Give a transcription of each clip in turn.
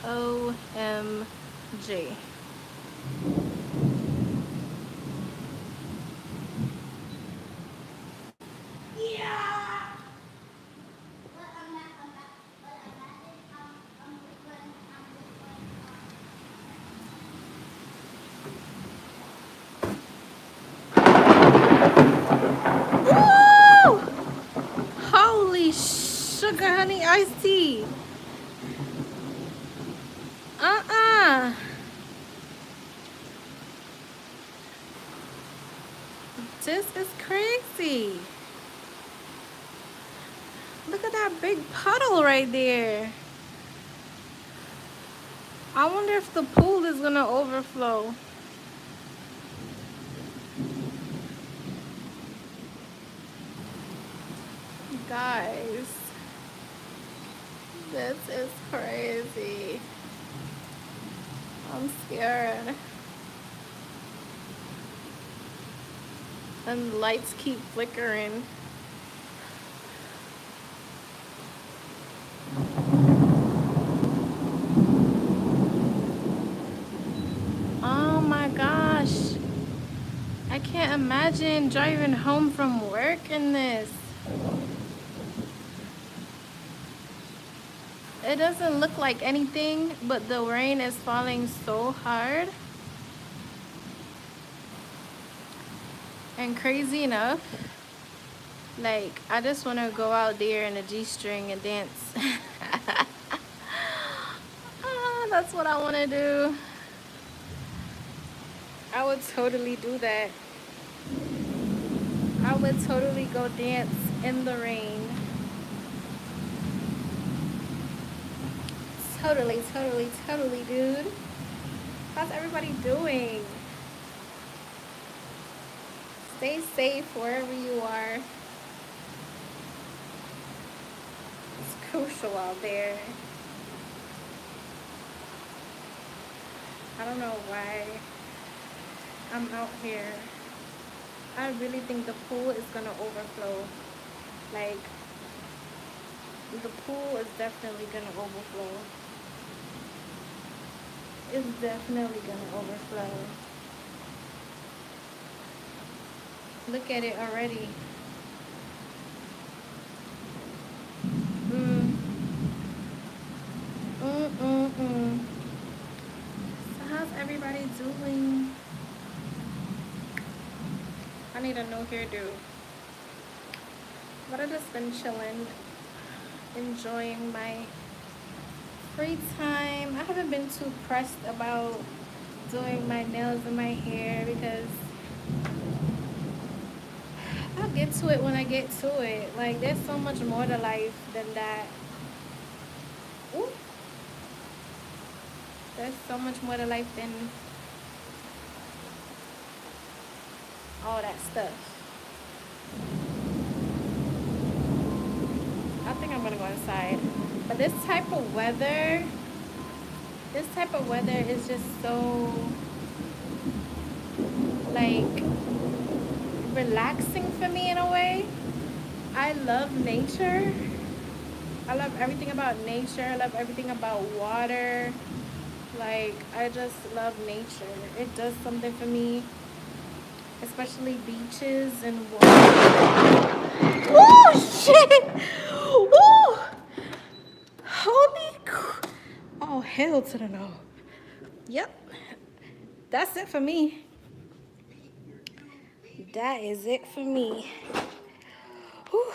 OMG. Woo! Holy sugar honey iced tea. Uh-uh. This is crazy. Look at that big puddle right there. I wonder if the pool is gonna overflow. Guys, this is crazy. I'm scared. And the lights keep flickering. Oh my gosh. I can't imagine driving home from work in this. It doesn't look like anything, but the rain is falling so hard. And crazy enough, like, I just want to go out there in a G-string and dance. That's what I want to do. I would totally do that. I would totally go dance in the rain. Totally, totally, totally, dude. How's everybody doing? Stay safe wherever you are. It's crucial out there. I don't know why I'm out here. I really think the pool is gonna overflow. Like, the pool is definitely gonna overflow. It's definitely gonna overflow. Look at it already. So how's everybody doing? I need a new hairdo. But I've just been chilling, enjoying my free time. I haven't been too pressed about doing my nails and my hair because I'll get to it when I get to it. Like, there's so much more to life than that. Ooh. There's so much more to life than all that stuff. I think I'm gonna go inside. But this type of weather is just so, like, relaxing for me in a way. I love nature. I love everything about nature. I love everything about water. Like, I just love nature. It does something for me, especially beaches and water. Oh shit! Ooh! Holy oh, hell to the no. Yep. That's it for me. That is it for me. Whew.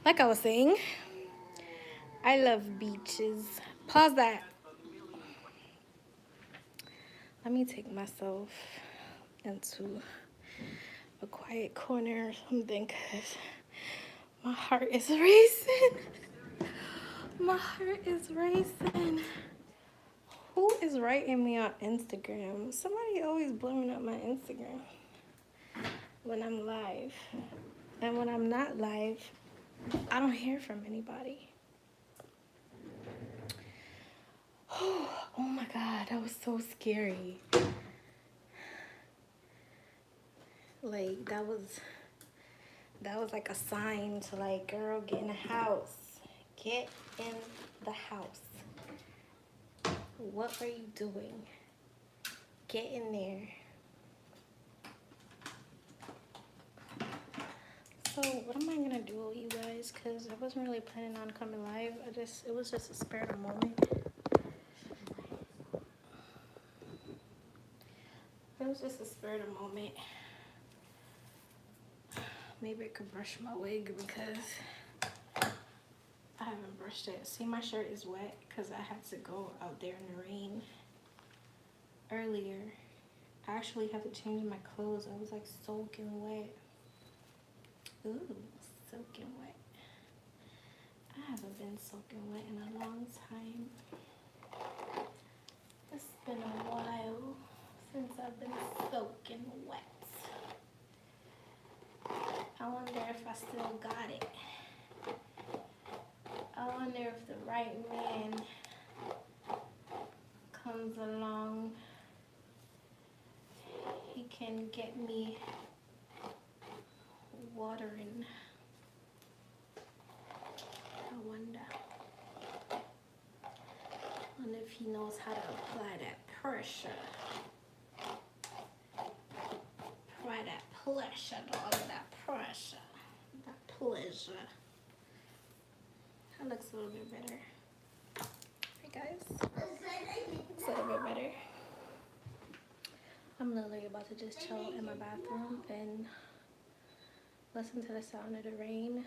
Like I was saying, I love beaches. Pause that. Let me take myself into a quiet corner or something because my heart is racing. My heart is racing. Who is writing me on Instagram? Somebody always blowing up my Instagram when I'm live. And when I'm not live, I don't hear from anybody. Oh my God, that was so scary. Like, that was like a sign to, like, girl, get in the house. Get in the house. What are you doing? Get in there. So what am I gonna do, you guys? Cause I wasn't really planning on coming live. It was just a spur of the moment. It was just a spur of the moment. Maybe I could brush my wig because I haven't brushed it. See, my shirt is wet because I had to go out there in the rain earlier. I actually had to change my clothes. I was like soaking wet. Ooh, soaking wet. I haven't been soaking wet in a long time. It's been a while since I've been soaking wet. I wonder if I still got it. I wonder if the right man comes along, he can get me watering. I wonder if he knows how to apply that pressure. Apply that pressure, dog, that pressure. That pleasure. That looks a little bit better. Hey guys. It's a little bit better. I'm literally about to just chill in my bathroom and listen to the sound of the rain.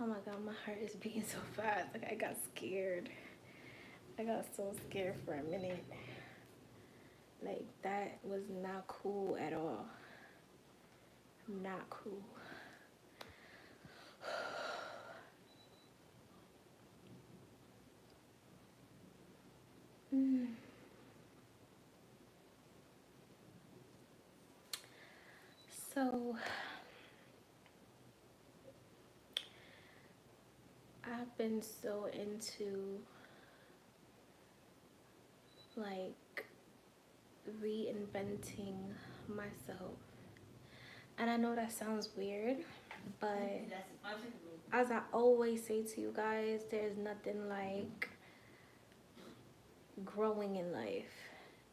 Oh my god, my heart is beating so fast. Like I got scared. I got so scared for a minute. Like that was not cool at all. Not cool. So I've been so into like reinventing myself, and I know that sounds weird, but as I always say to you guys, there's nothing like growing in life.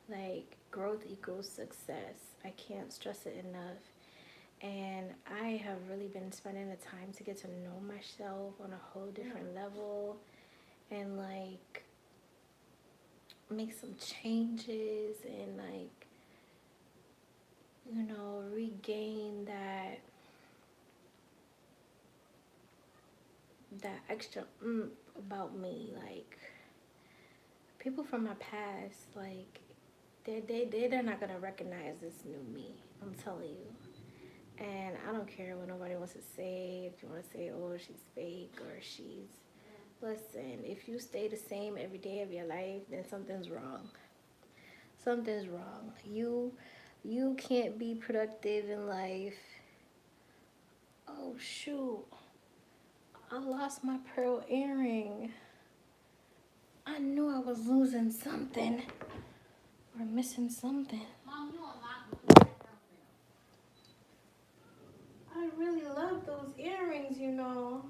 Like growth equals success. I can't stress it enough. And I have really been spending the time to get to know myself on a whole different level and like make some changes and like, you know, regain that extra about me. Like people from my past, like they're not gonna recognize this new me. I'm telling you. And I don't care what nobody wants to say. If you want to say, oh, she's fake or she's... Listen, if you stay the same every day of your life, then something's wrong. Something's wrong. You can't be productive in life. Oh, shoot. I lost my pearl earring. I knew I was losing something or missing something. Mom, you I really love those earrings, you know.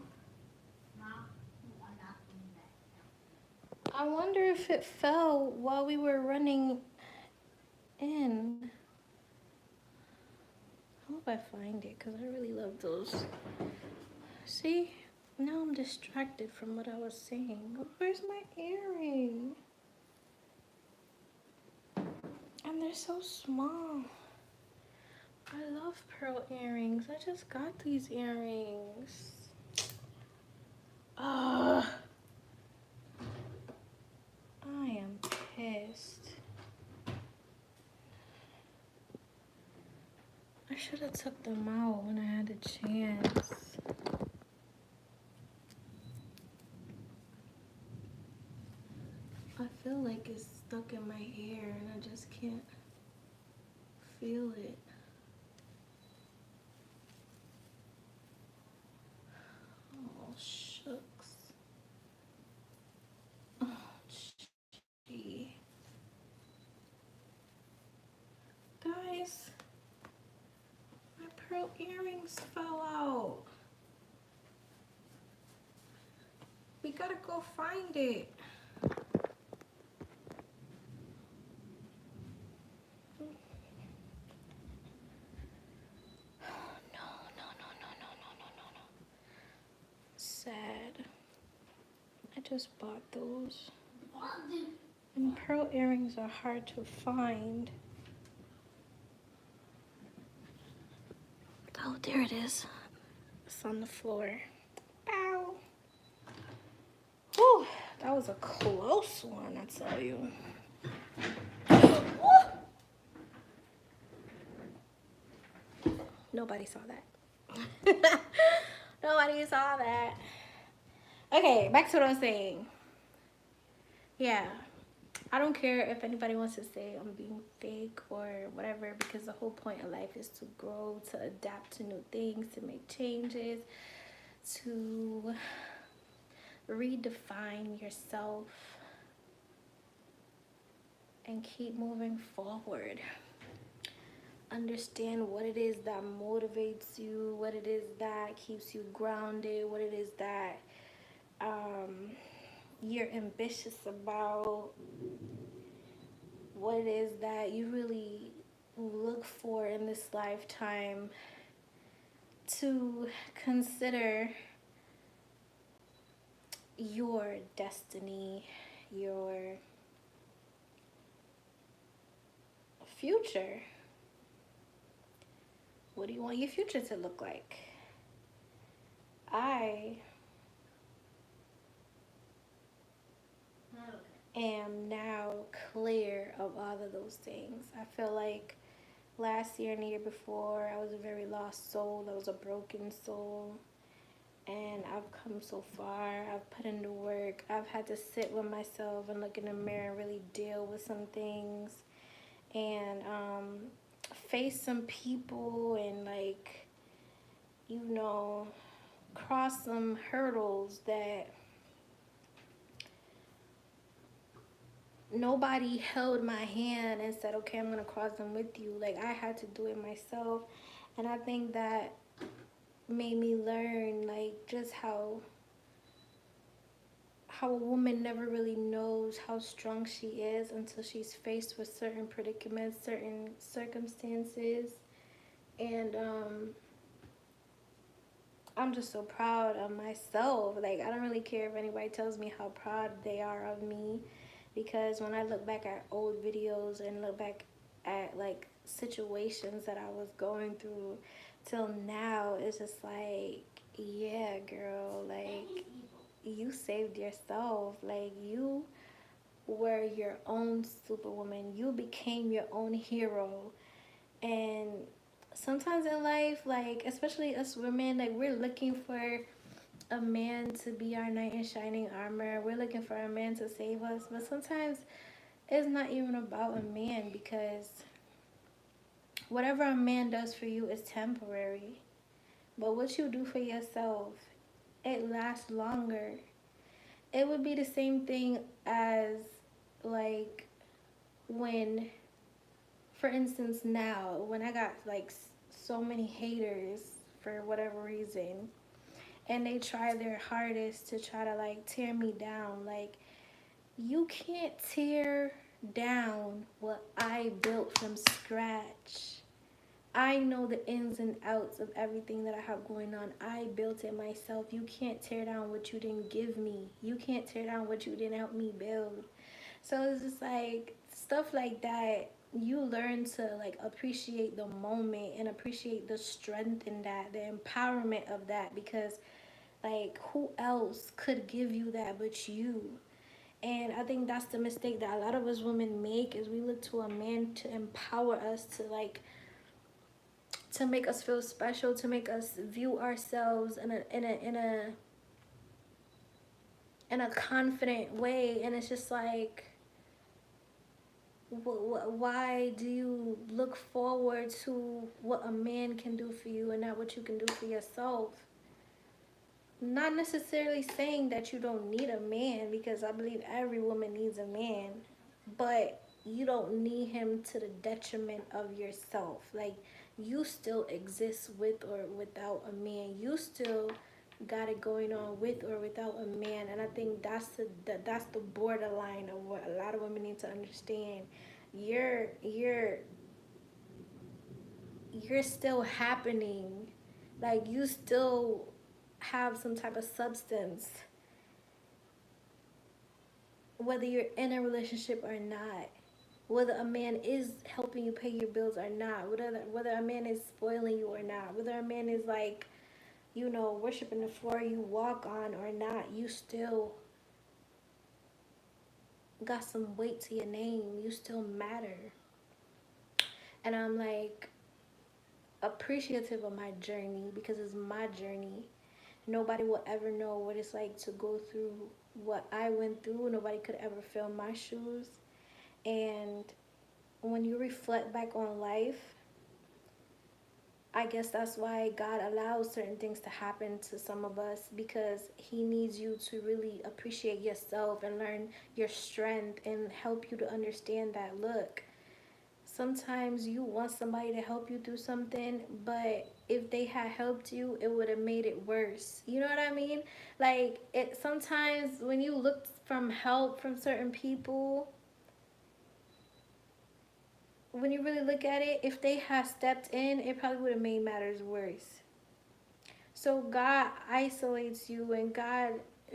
I wonder if it fell while we were running in. I hope I find it because I really love those. See? Now I'm distracted from what I was saying. Where's my earring? And they're so small. I love pearl earrings. I just got these earrings. Ugh. I am pissed. I should have took them out when I had a chance. I feel like it's stuck in my hair and I just can't feel it. Oh, shucks. Oh, gee. Guys, my pearl earrings fell out. We gotta go find it. just bought those. And pearl earrings are hard to find. Oh, there it is. It's on the floor. Ow. Whew, that was a close one, I tell you. Nobody saw that. Nobody saw that. Okay, back to what I was saying. Yeah, I don't care if anybody wants to say I'm being fake or whatever, because the whole point of life is to grow, to adapt to new things, to make changes, to redefine yourself and keep moving forward. Understand what it is that motivates you, what it is that keeps you grounded, what it is that you're ambitious about, what it is that you really look for in this lifetime, to consider your destiny, your future. What do you want your future to look like? I am now clear of all of those things. I feel like last year and the year before, I was a very lost soul. I was a broken soul. And I've come so far. I've put in the work. I've had to sit with myself and look in the mirror and really deal with some things. And face some people and, like, you know, cross some hurdles that nobody held my hand and said, okay, I'm gonna cross them with you. Like, I had to do it myself. And I think that made me learn, like, just how a woman never really knows how strong she is until she's faced with certain predicaments, certain circumstances. And I'm just so proud of myself. Like, I don't really care if anybody tells me how proud they are of me, because when I look back at old videos and look back at, like, situations that I was going through till now, it's just like, yeah, girl, like, you saved yourself. Like, you were your own superwoman. You became your own hero. And sometimes in life, like, especially us women, like, we're looking for a man to be our knight in shining armor. We're looking for a man to save us. But sometimes it's not even about a man, because whatever a man does for you is temporary. But what you do for yourself, it lasts longer. It would be the same thing as, like, when, for instance, now, when I got, like, so many haters for whatever reason, and they try their hardest to try to, like, tear me down. Like, you can't tear down what I built from scratch. I know the ins and outs of everything that I have going on. I built it myself. You can't tear down what you didn't give me. You can't tear down what you didn't help me build. So it's just like stuff like that. You learn to, like, appreciate the moment and appreciate the strength in that, the empowerment of that, because, like, who else could give you that but you? And I think that's the mistake that a lot of us women make, is we look to a man to empower us, to, like, to make us feel special, to make us view ourselves in a confident way. And it's just like, why do you look forward to what a man can do for you and not what you can do for yourself? Not necessarily saying that you don't need a man, because I believe every woman needs a man, but you don't need him to the detriment of yourself. Like, you still exist with or without a man. You still got it going on with or without a man. And I think that's the borderline of what a lot of women need to understand. You're still happening. Like, you still have some type of substance. whether you're in a relationship or not, whether a man is helping you pay your bills or not, whether a man is spoiling you or not, whether a man is like, worshiping the floor you walk on or not, you still got some weight to your name. You still matter. And I'm like appreciative of my journey because it's my journey. Nobody will ever know what it's like to go through what I went through. Nobody could ever fill my shoes. And when you reflect back on life, I guess that's why God allows certain things to happen to some of us, because He needs you to really appreciate yourself and learn your strength and help you to understand that, look, sometimes you want somebody to help you through something, but if they had helped you, it would have made it worse. You know what I mean? Like, it sometimes when you look from help from certain people, when you really look at it, if they had stepped in, it probably would have made matters worse. So God isolates you, and God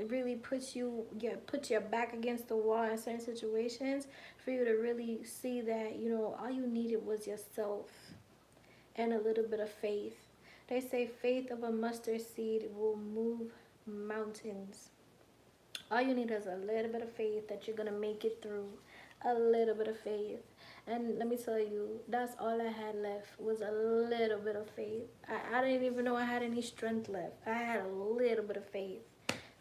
really puts your back against the wall in certain situations for you to really see that, all you needed was yourself and a little bit of faith. They say faith of a mustard seed will move mountains. All you need is a little bit of faith that you're gonna make it through. A little bit of faith. And let me tell you, that's all I had left was a little bit of faith. I didn't even know I had any strength left. I had a little bit of faith.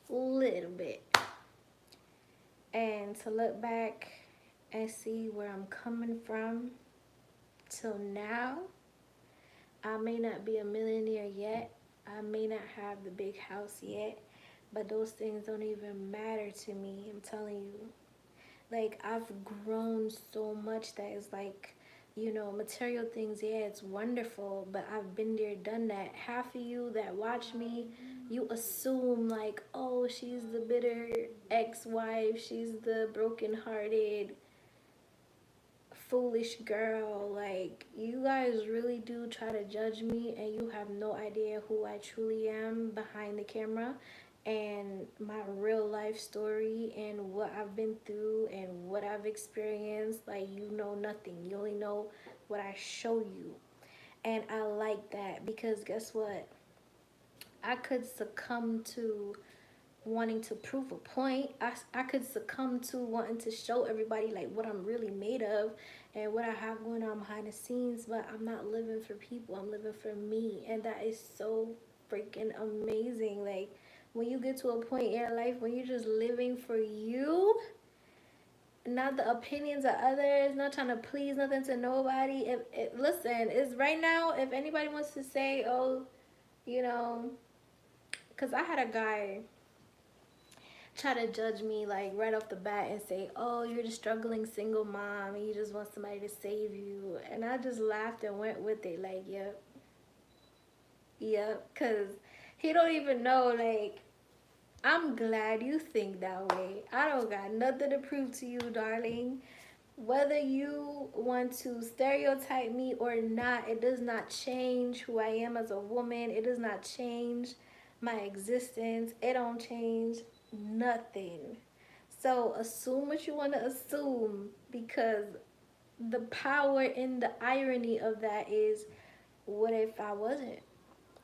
Little bit. And to look back and see where I'm coming from till now, I may not be a millionaire yet. I may not have the big house yet. But those things don't even matter to me. I'm telling you. Like, I've grown so much that it's like, material things, yeah, it's wonderful, but I've been there, done that. Half of you that watch me, you assume like, oh, she's the bitter ex-wife, she's the broken-hearted foolish girl. Like, you guys really do try to judge me, and you have no idea who I truly am behind the camera and my real life story and what I've been through and what I've experienced. Like, you know nothing. You only know what I show you. And I like that, because guess what? I could succumb to wanting to prove a point. I could succumb to wanting to show everybody like what I'm really made of and what I have going on behind the scenes, but I'm not living for people. I'm living for me, and that is so freaking amazing. Like, when you get to a point in your life when you're just living for you, not the opinions of others, not trying to please nothing to nobody. If listen, is right now, if anybody wants to say, oh, you know, because I had a guy try to judge me like right off the bat and say, oh, you're the struggling single mom and you just want somebody to save you. And I just laughed and went with it, like, yep, yep. Because he don't even know, like, I'm glad you think that way. I don't got nothing to prove to you, darling. Whether you want to stereotype me or not, it does not change who I am as a woman. It does not change my existence. It don't change nothing. So assume what you want to assume, because the power and the irony of that is, what if I wasn't?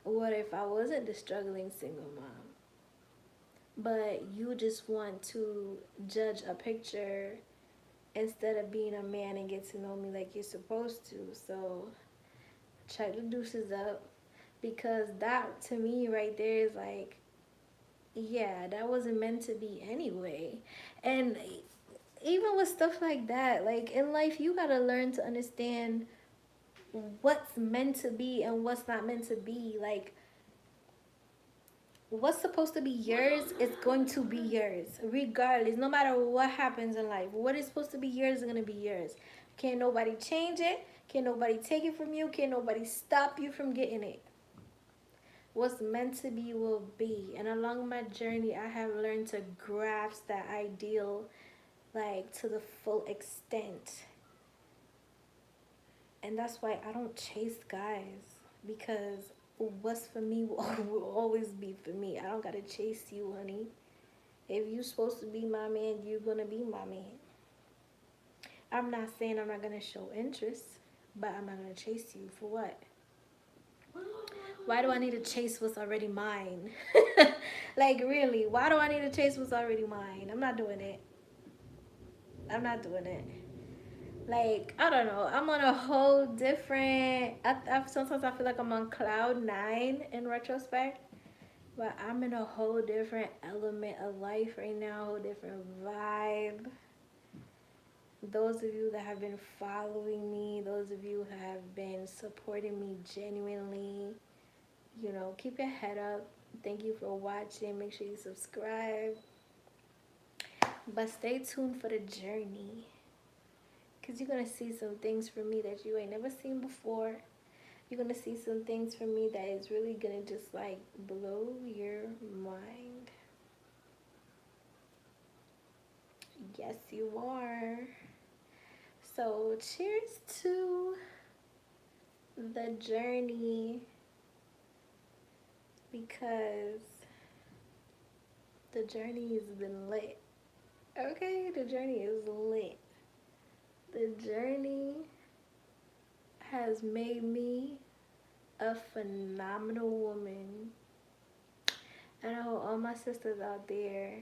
What if I wasn't the struggling single mom? But you just want to judge a picture instead of being a man and get to know me like you're supposed to. So check the deuces up, because that to me right there is like, yeah, that wasn't meant to be anyway. And even with stuff like that, like in life, you gotta learn to understand what's meant to be and what's not meant to be. Like, what's supposed to be yours is going to be yours regardless, no matter what happens in life. What is supposed to be yours is going to be yours. Can't nobody change it, can't nobody take it from you, can't nobody stop you from getting it. What's meant to be will be. And along my journey, I have learned to grasp that ideal, like, to the full extent. And that's why I don't chase guys, because what's for me will always be for me. I don't gotta chase you, honey. If you supposed to be my man, you're gonna be my man. I'm not saying I'm not gonna show interest, but I'm not gonna chase you for what? Why do I need to chase what's already mine? Like, really, why do I need to chase what's already mine? I'm not doing it. I'm not doing it. Like, I don't know. I'm on a whole different. Sometimes I feel like I'm on cloud nine in retrospect, but I'm in a whole different element of life right now, a whole different vibe. Those of you that have been following me, those of you who have been supporting me genuinely, keep your head up. Thank you for watching. Make sure you subscribe. But stay tuned for the journey. Because you're going to see some things from me that you ain't never seen before. You're going to see some things from me that is really going to just like blow your mind. Yes, you are. So cheers to the journey, because the journey has been lit. Okay, the journey is lit. The journey has made me a phenomenal woman. And I hope all my sisters out there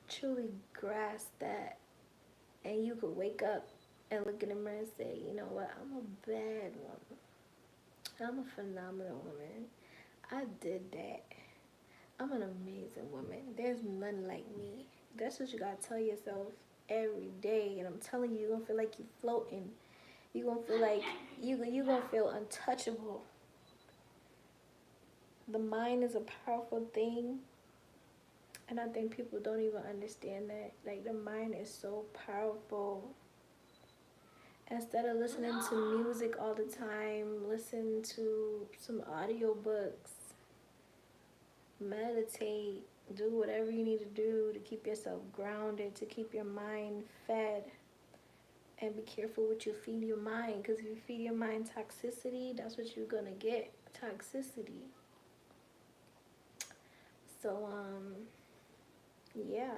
truly grasp that, and you could wake up and look in the mirror and say, you know what, I'm a bad woman. I'm a phenomenal woman. I did that. I'm an amazing woman. There's none like me. That's what you gotta tell yourself every day. And I'm telling you, you're gonna feel like you're floating. You're gonna feel like you're gonna feel untouchable. The mind is a powerful thing. And I think people don't even understand that. Like, the mind is so powerful. Instead of listening to music all the time, listen to some audiobooks. Meditate, do whatever you need to do to keep yourself grounded, to keep your mind fed. And be careful what you feed your mind, because if you feed your mind toxicity, that's what you're gonna get, toxicity. So yeah,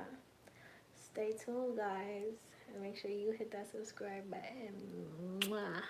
stay tuned, guys, and make sure you hit that subscribe button. Mwah.